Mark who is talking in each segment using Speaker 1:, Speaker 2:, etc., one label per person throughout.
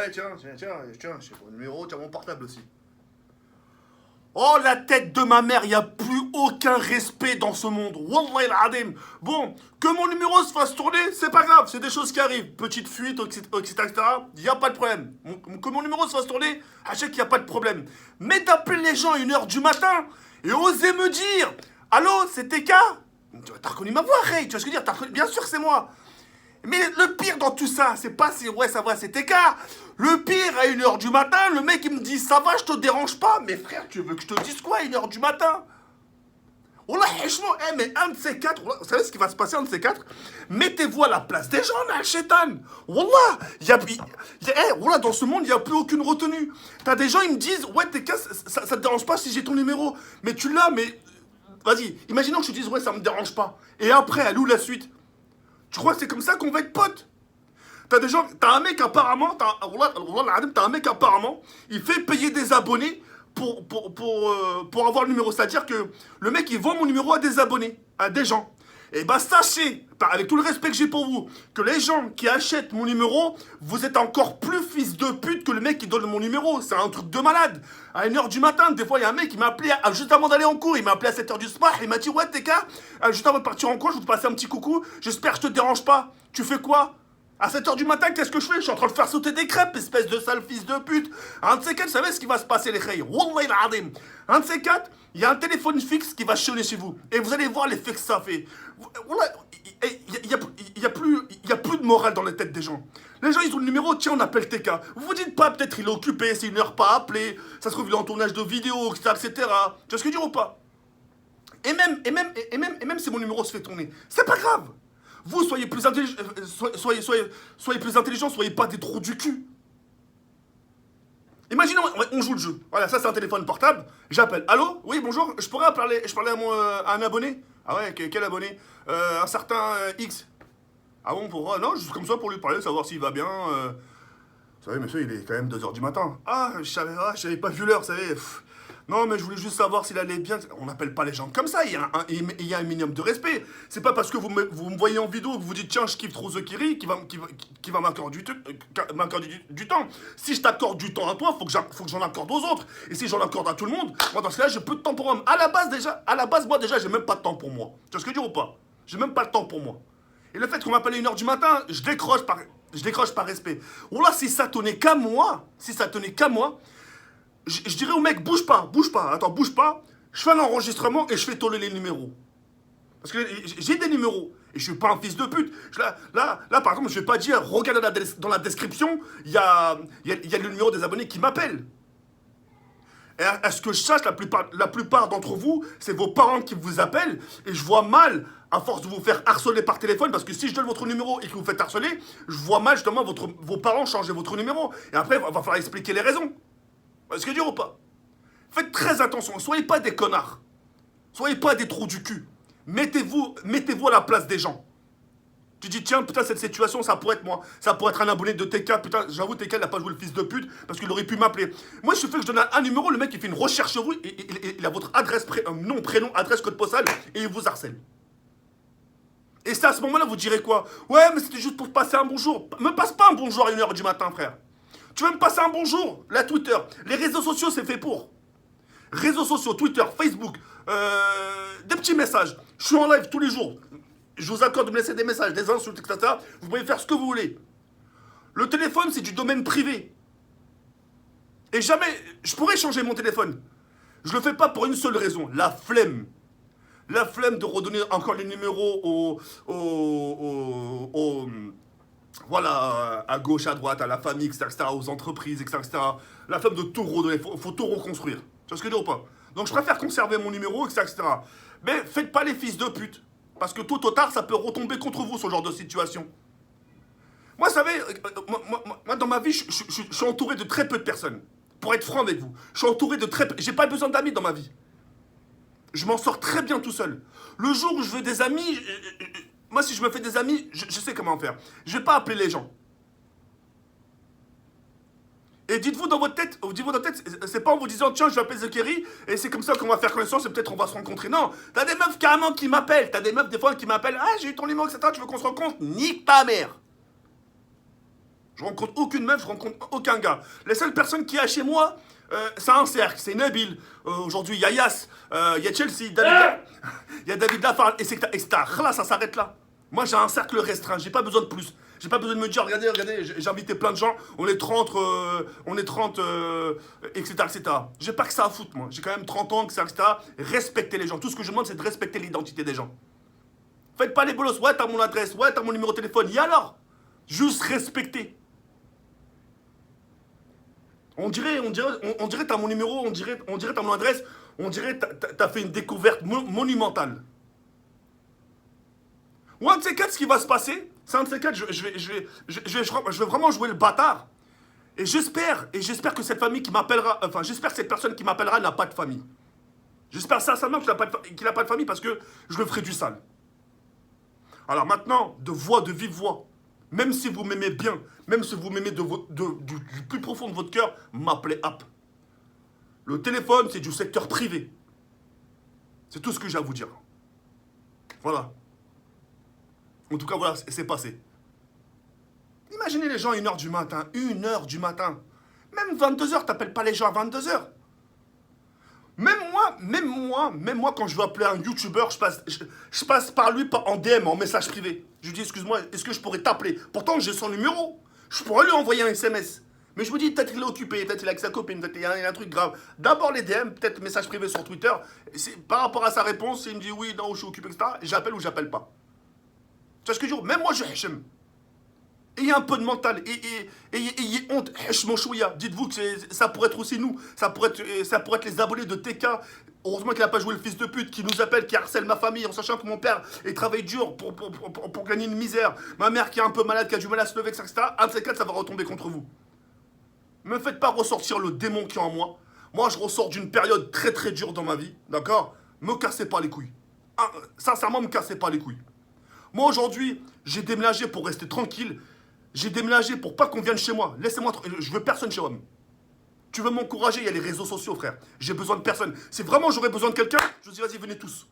Speaker 1: Ouais, tiens, j'ai mon numéro, tiens mon portable aussi. Oh la tête de ma mère, il n'y a plus aucun respect dans ce monde. Wallah al-adim. Bon, que mon numéro se fasse tourner, c'est pas grave, c'est des choses qui arrivent. Petite fuite, etc. Il n'y a pas de problème. Que mon numéro se fasse tourner, sachez qu'il n'y a pas de problème. Mais d'appeler les gens à 1h du matin et oser me dire allô, c'est TK. T'as reconnu ma voix, Ray, tu vois ce que je veux dire? Bien sûr que c'est moi. Mais le pire dans tout ça, c'est pas si ouais ça va, c'est TK. Le pire, à 1h du matin, le mec il me dit ça va, je te dérange pas. Mais frère, tu veux que je te dise quoi à 1h du matin? Wallah, franchement, mais un de ces quatre, wallah, vous savez ce qui va se passer, un de ces quatre? Mettez-vous à la place des gens, là, chétan. Wallah, wallah, dans ce monde, il n'y a plus aucune retenue. T'as des gens, ils me disent, ouais, TK, ça te dérange pas si j'ai ton numéro. Mais tu l'as, mais vas-y, imaginons que je te dise, ouais, ça me dérange pas. Et après, elle où la suite? Tu crois que c'est comme ça qu'on va être potes? T'as des gens, t'as un mec apparemment, t'as un mec apparemment, il fait payer des abonnés pour avoir le numéro. C'est-à-dire que le mec, il vend mon numéro à des abonnés, à des gens. Et bah sachez, avec tout le respect que j'ai pour vous, que les gens qui achètent mon numéro, vous êtes encore plus fils de pute que le mec qui donne mon numéro. C'est un truc de malade. À 1h du matin, des fois, il y a un mec qui m'a appelé juste avant d'aller en cours. Il m'a appelé à 7h du soir. Il m'a dit, ouais, TK, juste avant de partir en cours, je vais te passer un petit coucou. J'espère que je te dérange pas. Tu fais quoi? À 7h du matin, qu'est-ce que je fais? Je suis en train de faire sauter des crêpes, espèce de sale fils de pute. Un de ces quatre, vous savez ce qui va se passer, les khayr? Wallah il-adim. Un de ces quatre, il y a un téléphone fixe qui va sonner chez vous. Et vous allez voir l'effet que ça fait. Wallah, il y a plus de morale dans les têtes des gens. Les gens, ils ont le numéro, tiens, on appelle TK. Vous vous dites pas, peut-être il est occupé, c'est 1 heure pas appelé. Ça se trouve, il est en tournage de vidéo, etc. Tu vois ce que je veux dire ou pas? Et même si mon numéro se fait tourner, c'est pas grave. Vous, soyez plus intelligents, soyez plus intelligents, soyez pas des trous du cul. Imaginons, on joue le jeu. Voilà, ça c'est un téléphone portable. J'appelle. Allô? Oui, bonjour. Je pourrais parler à un abonné? Ah ouais, quel abonné? Un certain X. Ah bon, pour... non, juste comme ça pour lui parler, savoir s'il va bien. Vous savez, monsieur, il est quand même 2h du matin. Ah, j'avais pas vu l'heure, vous savez. Non, mais je voulais juste savoir s'il allait bien. On n'appelle pas les gens comme ça, il y a un minimum de respect. C'est pas parce que vous me voyez en vidéo que vous dites tiens, je kiffe trop The Kiri qui va m'accorder du temps. Si je t'accorde du temps à toi, faut que j'en accorde aux autres. Et si j'en accorde à tout le monde, moi dans ce cas-là, j'ai peu de temps pour moi. À la base, moi déjà, j'ai même pas de temps pour moi. Tu vois ce que je veux dire ou pas? J'ai même pas le temps pour moi. Et le fait qu'on m'appelle à 1h du matin, je décroche par respect. Ou là, si ça tenait qu'à moi, je dirais au mec, bouge pas, attends, bouge pas. Je fais un enregistrement et je fais tourner les numéros. Parce que j'ai des numéros. Et je suis pas un fils de pute. Là, par exemple, je vais pas dire, regarde dans la description, il y a le numéro des abonnés qui m'appellent. Et à ce que je sache, la plupart d'entre vous, c'est vos parents qui vous appellent. Et je vois mal, à force de vous faire harceler par téléphone, parce que si je donne votre numéro et que vous vous faites harceler, je vois mal justement vos parents changer votre numéro. Et après, il va falloir expliquer les raisons. Est-ce que dire ou pas? Faites très attention, soyez pas des connards. Soyez pas des trous du cul. Mettez-vous à la place des gens. Tu dis, tiens, putain, cette situation, ça pourrait être moi. Ça pourrait être un abonné de TK. Putain, j'avoue, TK, il n'a pas joué le fils de pute parce qu'il aurait pu m'appeler. Moi, il suffit que je donne un numéro, le mec, il fait une recherche sur vous, il a votre adresse, nom, prénom, adresse, code postal, et il vous harcèle. Et ça, à ce moment-là, vous direz quoi? Ouais, mais c'était juste pour passer un bonjour. Me passe pas un bonjour à 1h du matin, frère. Tu veux me passer un bonjour? La Twitter. Les réseaux sociaux, c'est fait pour. Réseaux sociaux, Twitter, Facebook, des petits messages. Je suis en live tous les jours. Je vous accorde de me laisser des messages, des insultes, etc. Vous pouvez faire ce que vous voulez. Le téléphone, c'est du domaine privé. Et jamais, je pourrais changer mon téléphone. Je le fais pas pour une seule raison, la flemme. La flemme de redonner encore les numéros voilà, à gauche, à droite, à la famille, etc., aux entreprises, etc. La flemme de tout redonner, faut tout reconstruire. Tu vois ce que je veux dire ou pas? Donc je préfère conserver mon numéro, etc. Mais faites pas les fils de pute. Parce que tôt ou tard, ça peut retomber contre vous, ce genre de situation. Moi, vous savez, moi dans ma vie, je suis entouré de très peu de personnes. Pour être franc avec vous, je suis entouré de très peu... J'ai pas besoin d'amis dans ma vie. Je m'en sors très bien tout seul. Le jour où je veux des amis... Moi, si je me fais des amis, je sais comment faire. Je vais pas appeler les gens. Et dites-vous dans votre tête, c'est pas en vous disant tiens, je vais appeler The Kiri et c'est comme ça qu'on va faire connaissance et peut-être on va se rencontrer. Non, t'as des meufs carrément qui m'appellent. T'as des meufs des fois qui m'appellent. Ah, j'ai eu ton numéro, etc. Tu veux qu'on se rencontre? Nique ta mère. Je rencontre aucune meuf, je rencontre aucun gars. Les seules personnes qui y a chez moi, c'est un cercle. C'est Nabil. Aujourd'hui, il y a Yass, il y a Chelsea, il y a David Lafarge, etc. Là, ça s'arrête là. Moi, j'ai un cercle restreint. J'ai pas besoin de plus. J'ai pas besoin de me dire, regardez, j'ai invité plein de gens, on est 30, etc., etc. J'ai pas que ça à foutre, moi. J'ai quand même 30 ans, etc., etc. Respectez les gens. Tout ce que je demande, c'est de respecter l'identité des gens. Faites pas les bolos. Ouais, t'as mon adresse. Ouais, t'as mon numéro de téléphone. Et alors? Juste respecter. On dirait t'as mon numéro, on dirait t'as mon adresse, on dirait t'as fait une découverte monumentale. Ou un de ces quatre, ce qui va se passer, c'est un de ces quatre, je vais vraiment jouer le bâtard. Et j'espère que cette famille qui m'appellera, enfin, j'espère que cette personne qui m'appellera n'a pas de famille. J'espère sincèrement qu'il n'a pas de famille parce que je le ferai du sale. Alors maintenant, de vive voix, même si vous m'aimez bien, même si vous m'aimez du plus profond de votre cœur, m'appelez App. Le téléphone, c'est du secteur privé. C'est tout ce que j'ai à vous dire. Voilà. En tout cas, voilà, c'est passé. Imaginez les gens à 1h du matin. 1h du matin. Même 22h, t'appelles pas les gens à 22h. Même moi, quand je veux appeler un YouTuber, je passe par lui en DM, en message privé. Je lui dis, excuse-moi, est-ce que je pourrais t'appeler? Pourtant, j'ai son numéro. Je pourrais lui envoyer un SMS. Mais je me dis, peut-être qu'il est occupé, peut-être qu'il est avec sa copine, peut-être qu'il y a un truc grave. D'abord les DM, peut-être message privé sur Twitter. Par rapport à sa réponse, s'il me dit oui, non, je suis occupé, etc., j'appelle ou j'appelle pas. Tu vois ce que je veux dire? Même moi, je hachem. Ayez un peu de mental, ayez honte, mon chouïa. Dites-vous que ça pourrait être aussi nous, ça pourrait être les abonnés de TK. Heureusement qu'il n'a pas joué le fils de pute qui nous appelle, qui harcèle ma famille en sachant que mon père travaille dur pour gagner une misère. Ma mère qui est un peu malade, qui a du mal à se lever, etc. Un de ces quatre, ça va retomber contre vous. Ne me faites pas ressortir le démon qui est en moi. Moi, je ressors d'une période très très dure dans ma vie, d'accord? Me cassez pas les couilles. Sincèrement, me cassez pas les couilles. Moi, aujourd'hui, j'ai déménagé pour rester tranquille. J'ai déménagé pour pas qu'on vienne chez moi. Laissez-moi, je veux personne chez moi. Tu veux m'encourager, il y a les réseaux sociaux, frère. J'ai besoin de personne. Si vraiment j'aurais besoin de quelqu'un, je dis vas-y, venez tous.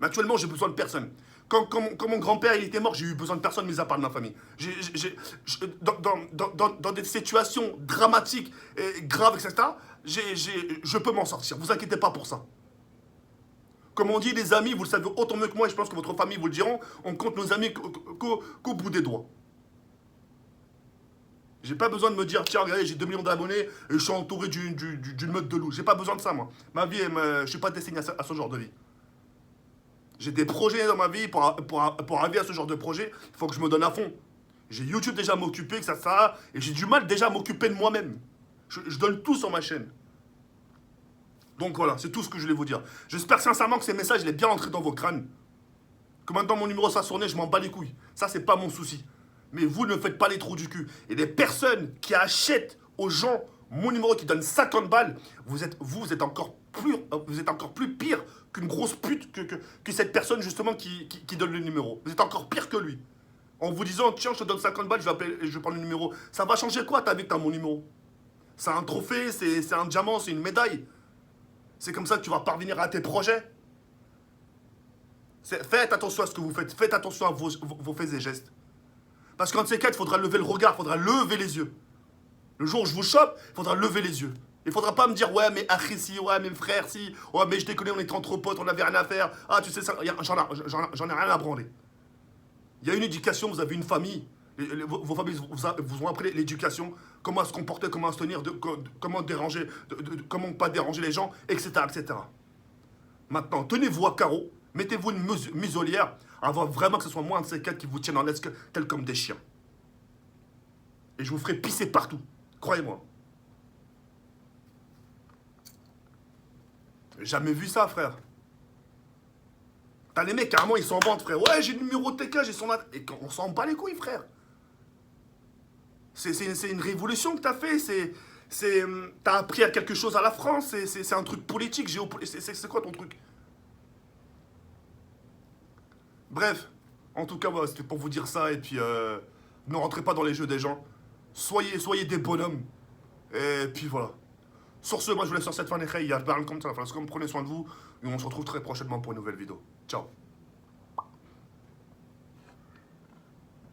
Speaker 1: Mais actuellement, j'ai besoin de personne. Quand mon grand-père il était mort, j'ai eu besoin de personne, mis à part de ma famille. Dans des situations dramatiques, et graves, etc., je peux m'en sortir. Vous inquiétez pas pour ça. Comme on dit, les amis, vous le savez autant mieux que moi, et je pense que votre famille vous le diront, on compte nos amis qu'au bout des doigts. J'ai pas besoin de me dire, tiens, regardez, j'ai 2 millions d'abonnés et je suis entouré d'une meute de loups. J'ai pas besoin de ça, moi. Ma vie, je suis pas destiné à ce genre de vie. J'ai des projets dans ma vie, pour arriver à ce genre de projet, il faut que je me donne à fond. J'ai YouTube déjà à m'occuper, que ça, et j'ai du mal déjà à m'occuper de moi-même. Je donne tout sur ma chaîne. Donc voilà, c'est tout ce que je voulais vous dire. J'espère sincèrement que ces messages, il est bien entré dans vos crânes. Que maintenant mon numéro soit sonné, je m'en bats les couilles. Ça, c'est pas mon souci. Mais vous ne faites pas les trous du cul. Et les personnes qui achètent aux gens mon numéro, qui donnent 50 balles, vous êtes encore plus pire qu'une grosse pute que cette personne justement qui donne le numéro. Vous êtes encore pire que lui. En vous disant, tiens, je te donne 50 balles, je vais prendre le numéro. Ça va changer quoi, t'as vu que t'as mon numéro? C'est un trophée, c'est un diamant, c'est une médaille. C'est comme ça que tu vas parvenir à tes projets. Faites attention à ce que vous faites. Faites attention à vos faits et gestes. Parce qu'en de ces cas, il faudra lever le regard, il faudra lever les yeux. Le jour où je vous chope, il faudra lever les yeux. Il faudra pas me dire, ouais, mais Achri si, ouais, mais frère si, ouais, mais je déconne, on était entre potes, on n'avait rien à faire. Ah, tu sais ça, j'en ai rien à branler. Il y a une éducation, vous avez une famille. Vos familles vous ont appris l'éducation, comment se comporter, comment se tenir, comment déranger, comment pas déranger les gens, etc., etc. Maintenant, tenez-vous à carreau, mettez-vous une muselière, avant vraiment que ce soit moi un de ces quatre qui vous tiennent en laisse tels comme des chiens. Et je vous ferai pisser partout, croyez-moi. J'ai jamais vu ça, frère. T'as les mecs, carrément, ils s'en vantent, frère. Ouais, j'ai le numéro de TK, j'ai son... Et on s'en bat les couilles, frère. C'est une révolution que t'as fait, t'as appris à quelque chose à la France, c'est un truc politique, géopolitique, c'est quoi ton truc? Bref, en tout cas, voilà, c'était pour vous dire ça, et puis ne rentrez pas dans les jeux des gens, soyez des bonhommes, et puis voilà. Sur ce, moi je vous laisse sur cette fin d'écran, il y a comme ça, prenez soin de vous, et on se retrouve très prochainement pour une nouvelle vidéo. Ciao.